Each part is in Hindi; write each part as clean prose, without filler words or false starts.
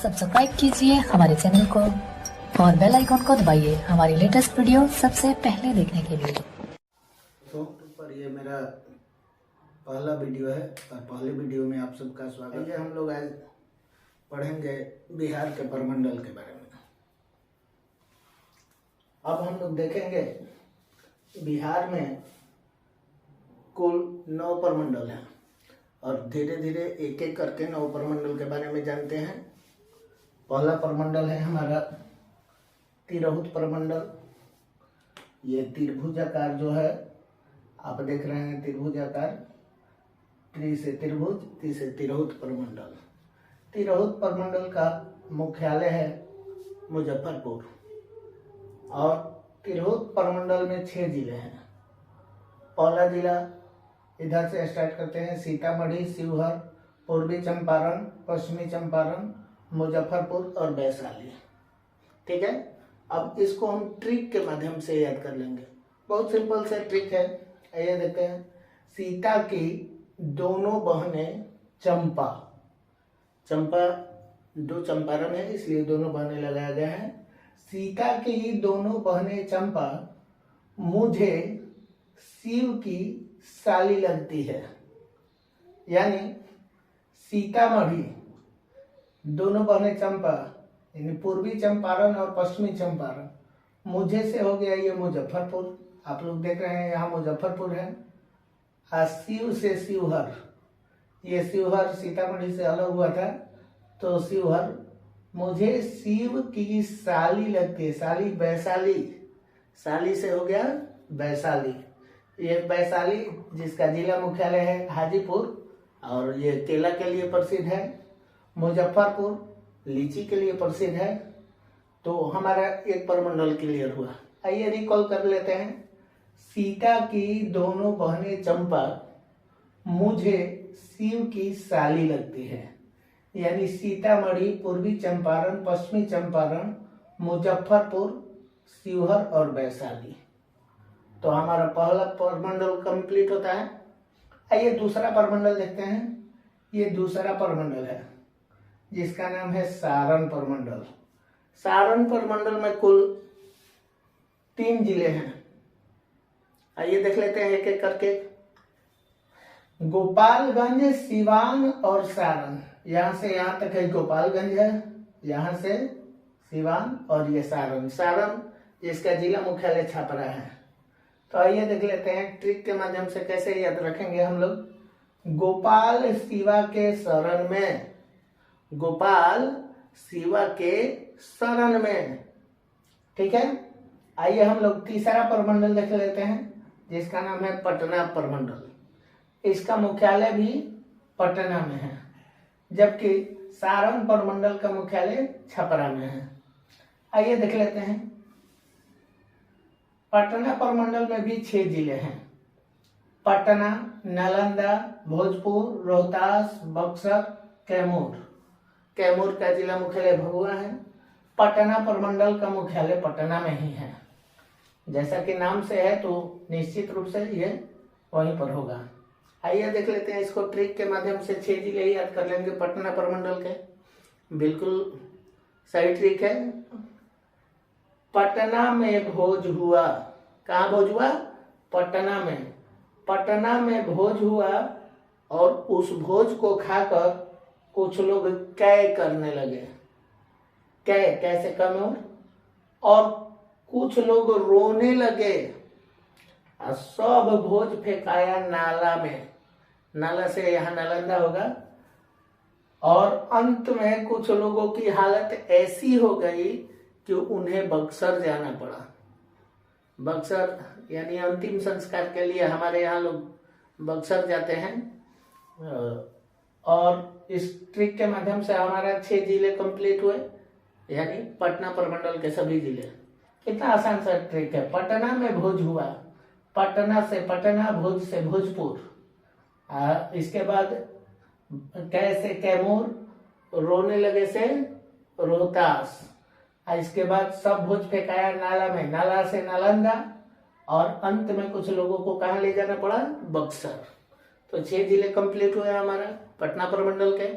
सब्सक्राइब कीजिए हमारे चैनल को और बेल आइकॉन को दबाइए हमारी लेटेस्ट वीडियो सबसे पहले देखने के लिए। पर ये मेरा पहला वीडियो है और पहले वीडियो में आप सबका स्वागत है। हम लोग आज पढ़ेंगे बिहार के प्रमंडल के बारे में। अब हम लोग देखेंगे बिहार में कुल 9 प्रमंडल हैं और धीरे धीरे एक एक करके 9 प्रमंडल के बारे में जानते हैं। पहला प्रमंडल है हमारा तिरहुत प्रमंडल। ये त्रिभुजाकार जो है आप देख रहे हैं, त्रिभुजाकार, त्रि से त्रिभुज, ति से तिरहुत प्रमंडल। तिरहुत प्रमंडल का मुख्यालय है मुजफ्फरपुर और तिरहुत प्रमंडल में 6 जिले हैं। पहला जिला इधर से स्टार्ट करते हैं, सीतामढ़ी, शिवहर, पूर्वी चंपारण, पश्चिमी चंपारण, मुजफ्फरपुर और वैशाली। ठीक है, अब इसको हम ट्रिक के माध्यम से याद कर लेंगे। बहुत सिंपल से ट्रिक है, ये देखते हैं। सीता की दोनों बहनें चंपा, चंपा 2 चंपारण है इसलिए दोनों बहनें लगाया गया है। सीता की दोनों बहनें चंपा मुझे शिव की साली लगती है, यानी सीतामढ़ी दोनों बहनें चंपा यानी पूर्वी चंपारण और पश्चिमी चंपारण, मुझे से हो गया ये मुजफ्फरपुर। आप लोग देख रहे हैं यहाँ मुजफ्फरपुर है। शिव से शिवहर, ये शिवहर सीतामढ़ी से अलग हुआ था तो शिवहर मुझे शिव की साली लगती है, साली वैशाली, साली से हो गया वैशाली। ये वैशाली जिसका जिला मुख्यालय है हाजीपुर और ये केला के लिए प्रसिद्ध है। मुजफ्फरपुर लीची के लिए प्रसिद्ध है। तो हमारा एक प्रमंडल क्लियर हुआ। आइए रिकॉल कर लेते हैं। सीता की दोनों बहनें चंपा मुझे शिव की साली लगती है, यानी सीतामढ़ी, पूर्वी चंपारण, पश्चिमी चंपारण, मुजफ्फरपुर, शिवहर और वैशाली। तो हमारा पहला प्रमंडल कंप्लीट होता है। आइए दूसरा प्रमंडल देखते हैं। ये दूसरा प्रमंडल है जिसका नाम है सारण प्रमंडल। सारण प्रमंडल में कुल 3 जिले हैं। आइए देख लेते हैं एक एक करके। गोपालगंज, सिवान और सारण, यहां से यहां तक है गोपालगंज है, यहां से सिवान और ये सारण। सारण जिसका जिला मुख्यालय छपरा है। तो आइए देख लेते हैं ट्रिक के माध्यम से कैसे याद रखेंगे हम लोग। गोपाल शिवा के शरण में, गोपाल शिवा के शरण में। ठीक है, आइए हम लोग तीसरा प्रमंडल देख लेते हैं जिसका नाम है पटना प्रमंडल। इसका मुख्यालय भी पटना में है, जबकि सारण प्रमंडल का मुख्यालय छपरा में है। आइए देख लेते हैं। पटना प्रमंडल में भी 6 जिले हैं। पटना, नालंदा, भोजपुर, रोहतास, बक्सर, कैमूर। कैमूर का जिला मुख्यालय भभुआ है। पटना प्रमंडल का मुख्यालय पटना में ही है। जैसा कि नाम से है तो निश्चित रूप से ये वहीं पर होगा। आइए देख लेते हैं इसको ट्रिक के माध्यम से। 6 जिले याद कर लेंगे पटना प्रमंडल के। बिल्कुल सही ट्रिक है। पटना में भोज हुआ। कहाँ भोज हुआ? पटना में। पटना में भोज हुआ और उस भोज को खाकर कुछ लोग कै करने लगे। कै कैसे कम और कुछ लोग रोने लगे और सब भोज फेंकाया नाला में। नाला से यहाँ नालंदा होगा। और अंत में कुछ लोगों की हालत ऐसी हो गई कि उन्हें बक्सर जाना पड़ा। बक्सर यानी अंतिम संस्कार के लिए हमारे यहाँ लोग बक्सर जाते हैं। और इस ट्रिक के माध्यम से हमारा 6 जिले कंप्लीट हुए, यानी पटना प्रमंडल के सभी जिले। कितना आसान सा ट्रिक है। पटना में भोज हुआ, पटना से पटना, भोज से भोजपुर, इसके बाद कैसे कैमूर, रोने लगे से रोहतास, इसके बाद सब भोज फेंकाया नाला में, नाला से नालंदा, और अंत में कुछ लोगों को कहाँ ले जाना पड़ा? बक्सर। तो 6 जिले कंप्लीट हुए हमारा पटना प्रमंडल के।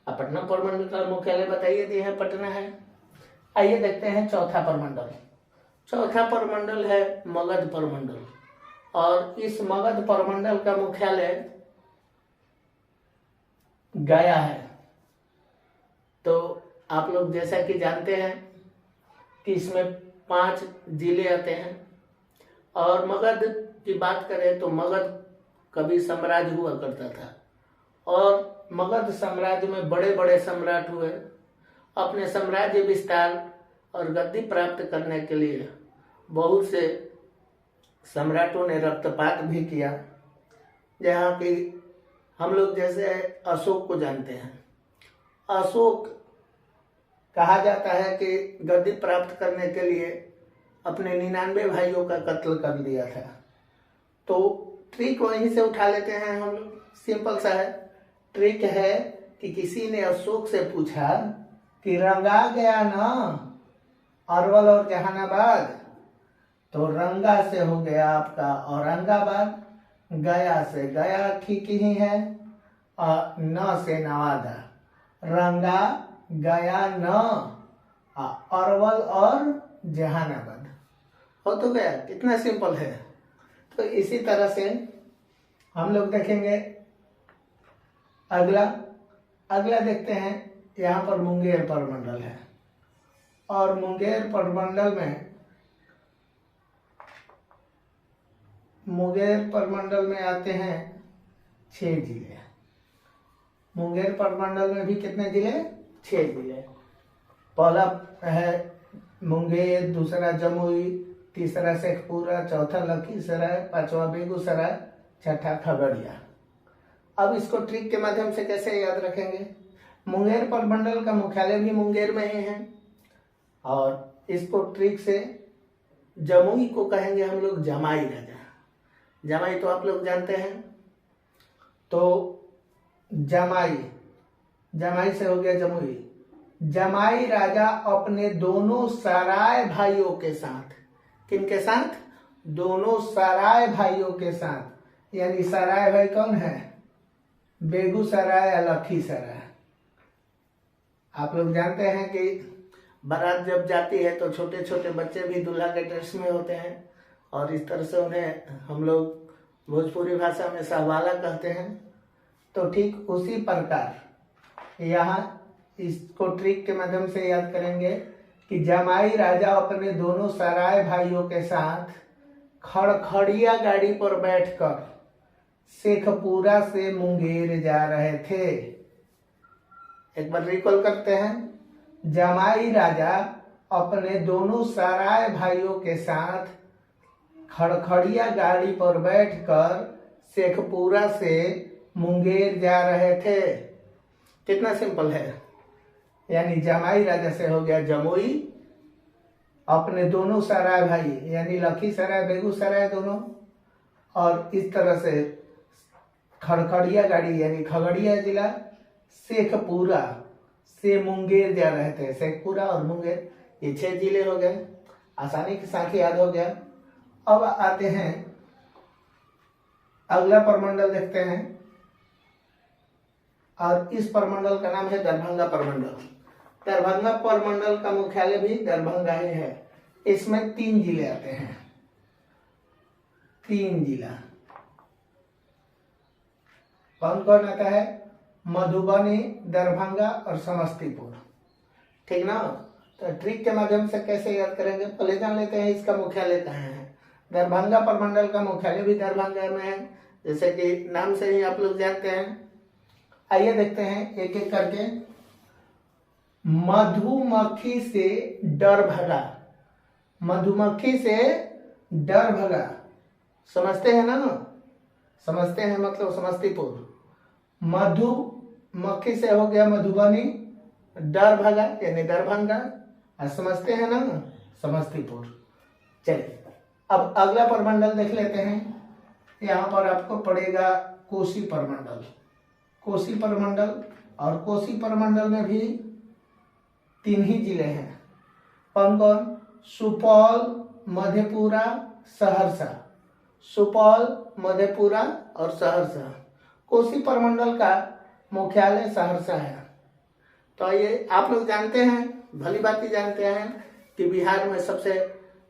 अब पटना प्रमंडल का मुख्यालय बताइए दिए है पटना है। आइए देखते हैं चौथा प्रमंडल। चौथा प्रमंडल है मगध प्रमंडल, और इस मगध प्रमंडल का मुख्यालय गया है। तो आप लोग जैसा कि जानते हैं कि इसमें 5 जिले आते हैं, और मगध की बात करें तो मगध कभी साम्राज्य हुआ करता था, और मगध साम्राज्य में बड़े बड़े सम्राट हुए। अपने साम्राज्य विस्तार और गद्दी प्राप्त करने के लिए बहुत से सम्राटों ने रक्तपात भी किया। जहाँ की हम लोग जैसे अशोक को जानते हैं। अशोक कहा जाता है कि गद्दी प्राप्त करने के लिए अपने 99 भाइयों का कत्ल कर दिया था। तो ट्रिक वहीं से उठा लेते हैं हम लोग, सिंपल सा है। ट्रिक है कि किसी ने अशोक से पूछा कि रंगा गया ना अरवल और जहानाबाद, तो रंगा से हो गया आपका औरंगाबाद, गया से गया ठीक ही है, और न से नवादा, रंगा गया न अरवल और जहानाबाद हो तो गया। कितना सिंपल है। तो इसी तरह से हम लोग देखेंगे अगला देखते हैं। यहाँ पर मुंगेर प्रमंडल है, और मुंगेर प्रमंडल में आते हैं 6 जिले। मुंगेर प्रमंडल में भी कितने जिले? 6 जिले। पहला है मुंगेर, दूसरा जमुई, तीसरा शेखपुरा, चौथा लखीसराय, पांचवा बेगूसराय, छठा खगड़िया। अब इसको ट्रिक के माध्यम से कैसे याद रखेंगे? मुंगेर प्रमंडल का मुख्यालय भी मुंगेर में ही है, और इसको ट्रिक से जमुई को कहेंगे हम लोग जमाई राजा। जमाई तो आप लोग जानते हैं। तो जमाई से हो गया जमुई। जमाई राजा अपने दोनों सराय भाइयों के साथ, किनके साथ? दोनों सराय भाइयों के साथ। यानी सराय भाई कौन है? बेगूसराय या लखीसराय। आप लोग जानते हैं कि बारात जब जाती है तो छोटे छोटे बच्चे भी दूल्हा के ड्रेस में होते हैं, और इस तरह से उन्हें हम लोग भोजपुरी भाषा में सहवाला कहते हैं। तो ठीक उसी प्रकार यहाँ इसको ट्रिक के माध्यम से याद करेंगे कि जमाई राजा अपने दोनों सराय भाइयों के साथ खड़खड़िया गाड़ी पर बैठकर शेखपुरा से मुंगेर जा रहे थे। एक बार रिकॉल करते हैं। जमाई राजा अपने दोनों सराय भाइयों के साथ खड़खड़िया गाड़ी पर बैठकर शेखपुरा से मुंगेर जा रहे थे। कितना सिंपल है। यानी जमाई राजा से हो गया जमुई, अपने दोनों सराय भाई यानी लखीसराय बेगूसराय दोनों, और इस तरह से खड़खड़िया गाड़ी यानी खगड़िया जिला शेखपुरा से मुंगेर जा रहे थे। शेखपुरा और मुंगेर ये 6 जिले हो गए, आसानी के साथ याद हो गया। अब आते हैं अगला प्रमंडल देखते हैं, और इस प्रमंडल का नाम है दरभंगा प्रमंडल। दरभंगा प्रमंडल का मुख्यालय भी दरभंगा ही है। इसमें 3 जिले आते हैं। 3 जिला कौन कौन आता है? मधुबनी, दरभंगा और समस्तीपुर। ठीक ना? तो ट्रिक के माध्यम से कैसे याद करेंगे, पहले जान लेते हैं इसका मुख्यालय कहाँ है। दरभंगा प्रमंडल का मुख्यालय भी दरभंगा में है, जैसे कि नाम से ही आप लोग जानते हैं। आइए देखते हैं एक एक करके। मधुमक्खी से डर भगा। मधुमक्खी से डर भगा समझते हैं ना? समझते हैं मतलब समस्तीपुर। मधुमक्खी से हो गया मधुबनी, डर भगा यानी दरभंगा, और समझते हैं ना समस्तीपुर। चलिए अब अगला प्रमंडल देख लेते हैं। यहाँ पर आपको पड़ेगा कोसी प्रमंडल। कोसी प्रमंडल, और कोसी प्रमंडल में भी 3 ही जिले हैं। कौन कौन? सुपौल, मधेपुरा, सहरसा। सुपौल, मधेपुरा और सहरसा। कोसी प्रमंडल का मुख्यालय सहरसा है। तो आइए, आप लोग जानते हैं, भली बात ही जानते हैं कि बिहार में सबसे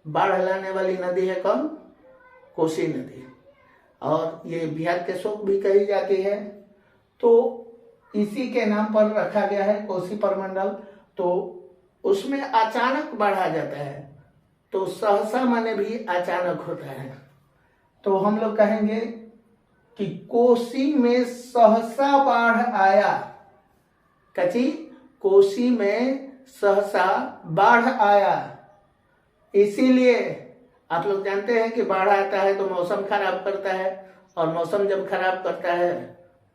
बाढ़ लाने वाली नदी है कौन? कोसी नदी। और ये बिहार के शोक भी कही जाती है, तो इसी के नाम पर रखा गया है कोसी प्रमंडल। तो उसमें अचानक बाढ़ आ जाता है, तो सहसा माने भी अचानक होता है। तो हम लोग कहेंगे कि कोसी में सहसा बाढ़ आया। कची? कोसी में सहसा बाढ़ आया। इसीलिए आप लोग जानते हैं कि बाढ़ आता है तो मौसम खराब करता है, और मौसम जब खराब करता है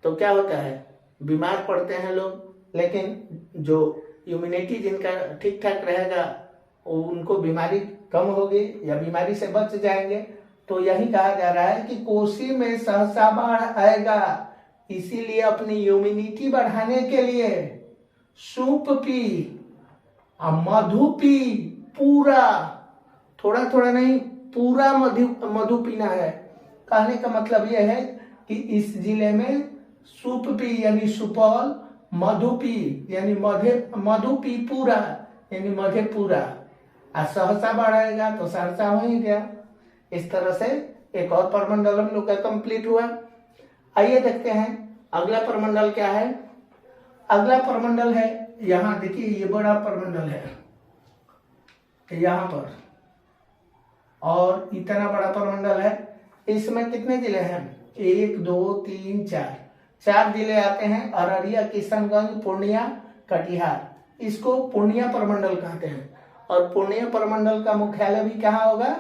तो क्या होता है? बीमार पड़ते हैं लोग। लेकिन जो इम्यूनिटी जिनका ठीक ठाक रहेगा उनको बीमारी कम होगी या बीमारी से बच जाएंगे। तो यही कहा जा रहा है कि कोसी में सहसा बाढ़ आएगा, इसीलिए अपनी इम्यूनिटी बढ़ाने के लिए सूप पी, मधु पी, पूरा, थोड़ा थोड़ा नहीं, पूरा मधु पीना है। कहने का मतलब यह है कि इस जिले में सूप पी यानी सुपौल, मधु पी यानी मधु पी पूरा यानी मधेपुरा, और सहसा बढ़ाएगा तो सहरसा हो ही गया। इस तरह से एक और प्रमंडल हम लोग का कंप्लीट हुआ। आइए देखते हैं अगला प्रमंडल क्या है। अगला प्रमंडल है, यहाँ देखिए ये बड़ा प्रमंडल है यहाँ पर, और इतना बड़ा प्रमंडल है। इसमें कितने जिले हैं? 1 2 3 4 जिले आते हैं। अररिया, किशनगंज, पूर्णिया, कटिहार। इसको पूर्णिया प्रमंडल कहते हैं, और पूर्णिया प्रमंडल का मुख्यालय भी कहाँ होगा?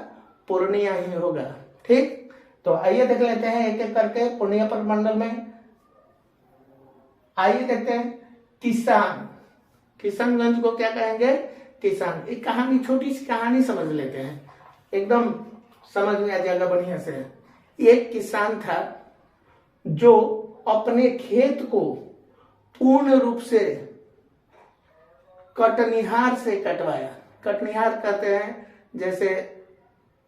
पूर्णिया ही होगा। ठीक, तो आइए देख लेते हैं एक एक करके पूर्णिया प्रमंडल में। आइए देखते हैं किसान। किशनगंज को क्या कहेंगे? किसान। एक कहानी, छोटी सी कहानी समझ लेते हैं, एकदम समझ में आ जाएगा बढ़िया से। एक किसान था जो अपने खेत को पूर्ण रूप से कटनिहार से कटवाया। कटनिहार कहते हैं जैसे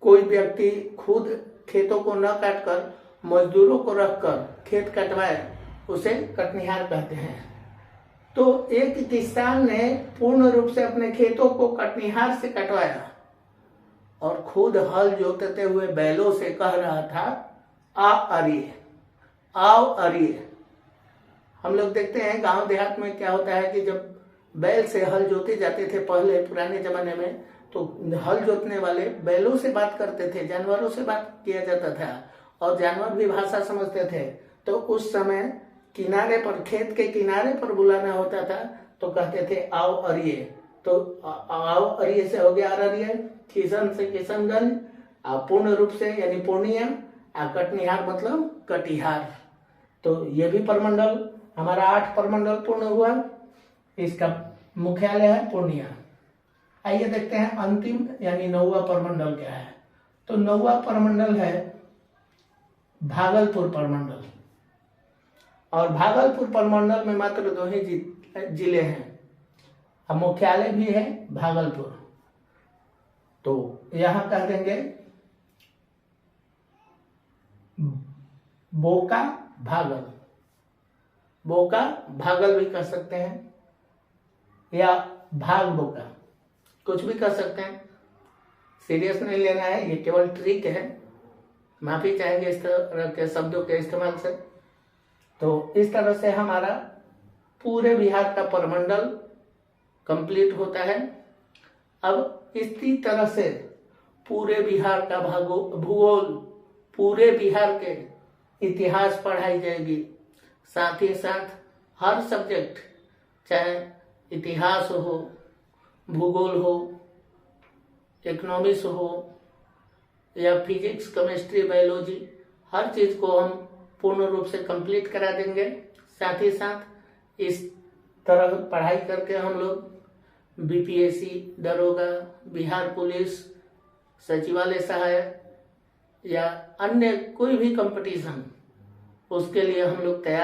कोई व्यक्ति खुद खेतों को न काटकर मजदूरों को रखकर खेत कटवाए, उसे कटनिहार कहते हैं। तो एक किसान ने पूर्ण रूप से अपने खेतों को कटनिहार से कटवाया और खुद हल जोतते हुए बैलों से कह रहा था, आ अरिए, आओ अरिए। हम लोग देखते हैं गांव देहात में क्या होता है कि जब बैल से हल जोते जाते थे पहले पुराने जमाने में, तो हल जोतने वाले बैलों से बात करते थे, जानवरों से बात किया जाता था, और जानवर भी भाषा समझते थे। तो उस समय किनारे पर, खेत के किनारे पर बुलाना होता था तो कहते थे आओ अरिए। तो आओ अरिए से हो गया अररिया, किशन से किशनगंज, पूर्ण रूप से यानी पूर्णिया, कटनिहार मतलब कटिहार। तो ये भी प्रमंडल हमारा 8 प्रमंडल पूर्ण हुआ। इसका मुख्यालय है पूर्णिया। आइए देखते हैं अंतिम यानी 9वां प्रमंडल क्या है। तो 9वां प्रमंडल है भागलपुर प्रमंडल, और भागलपुर प्रमंडल में मात्र 2 ही जिले हैं, अब मुख्यालय भी है भागलपुर। तो यहां कह देंगे बोका भागल, बोका भागल भी कह सकते हैं, या भाग बोका, कुछ भी कह सकते हैं। सीरियस नहीं लेना है, ये केवल ट्रिक है, माफी चाहेंगे इस तरह के शब्दों के इस्तेमाल से। तो इस तरह से हमारा पूरे बिहार का प्रमंडल कंप्लीट होता है। अब इसी तरह से पूरे बिहार का भूगोल, पूरे बिहार के इतिहास पढ़ाई जाएगी। साथ ही साथ हर सब्जेक्ट, चाहे इतिहास हो, भूगोल हो, इकोनॉमिक्स हो, या फिजिक्स, केमिस्ट्री, बायोलॉजी, हर चीज को हम पूर्ण रूप से कंप्लीट करा देंगे। साथ ही साथ इस तरह पढ़ाई करके हम लोग बीपीएससी, दरोगा, बिहार पुलिस, सचिवालय सहायक या अन्य कोई भी कंपटीशन, उसके लिए हम लोग तैयार